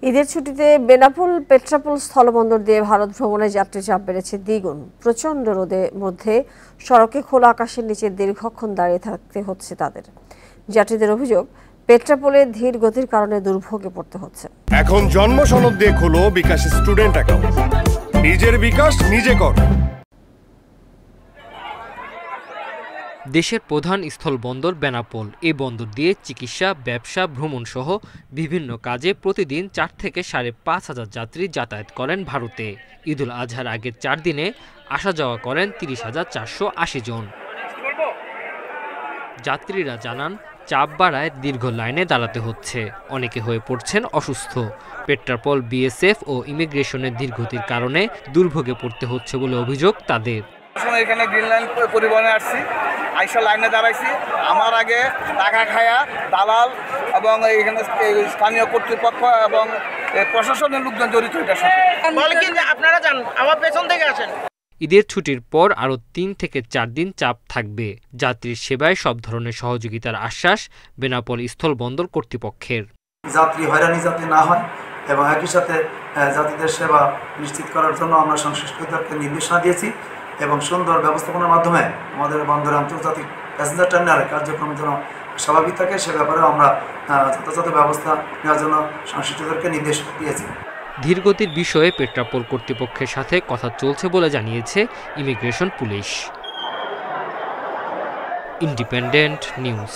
ঈদের ছুটিতে বেনাপোল পেট্রাপোল স্থলবন্দর দিয়ে ভারত ভ্রমণের যাত্রী চাপ বেড়েছে দ্বিগুণ। প্রচণ্ড রোদের মধ্যে সড়কে খোলা আকাশের নিচে দীর্ঘক্ষণ দাঁড়িয়ে থাকতে হচ্ছে তাদের। যাত্রীদের অভিযোগ, পেট্রাপোলে ধীর গতির কারণে দুর্ভোগে পড়তে হচ্ছে। এখন জন্ম সনদ দিয়ে খোলো বিকাশ স্টুডেন্ট অ্যাকাউন্ট। নিজের বিকাশ নিজে কর। দেশের প্রধান স্থলবন্দর বেনাপোল। এই বন্দর দিয়ে চিকিৎসা, ব্যবসা, ভ্রমণ সহ বিভিন্ন কাজে প্রতিদিন 4 থেকে 5,500 যাত্রী যাতায়াত করেন ভারতে। ঈদুল আজহার আগের 4 দিনে আসা যাওয়া করেন 30,480 জন। যাত্রীরা জানান, চাপ বাড়ায় দীর্ঘ লাইনে দাঁড়াতে হচ্ছে। অনেকে হয়ে পড়ছেন অসুস্থ। পেট্রাপোল, বিএসএফ ও ইমিগ্রেশনের ধীরগতির কারণে দুর্ভোগে পড়তে হচ্ছে বলে অভিযোগ তাদের। এখানে গ্রিন লাইন পরিবহনে আসছি, আইসা লাইনে দাঁড়াইছি। আমার আগে টাকা খায়া দালাল এবং এখানে স্থানীয় কর্তৃপক্ষ এবং প্রশাসনের লোকজন জড়িত এটার সাথে। আপনারা জানেন, আমার পেছন থেকে আসেন। ঈদের ছুটির পর আরও 3 থেকে 4 দিন চাপ থাকবে। যাত্রীর সেবায় সব ধরনের সহযোগিতার আশ্বাস বেনাপোল স্থলবন্দর কর্তৃপক্ষের। যাত্রী হয়রানি যাতে না হয় এবং একই সাথে যাত্রীদের সেবা নিশ্চিত করার জন্য আমরা সংশ্লিষ্টদেরকে নির্দেশনা দিয়েছি এবং সুন্দর ব্যবস্থাপনার মাধ্যমে আমাদের বন্দরে আন্তর্জাতিক প্যাসেঞ্জার টার্মিনাল কার্যক্রম যেন স্বাভাবিক থাকে সে ব্যাপারেও আমরা যথাযথ ব্যবস্থা নেওয়ার জন্য সংশ্লিষ্টদেরকে নির্দেশ দিয়েছি। ধীরগতির বিষয়ে পেট্রাপোল কর্তৃপক্ষের সাথে কথা চলছে বলে জানিয়েছে ইমিগ্রেশন পুলিশ। Independent news.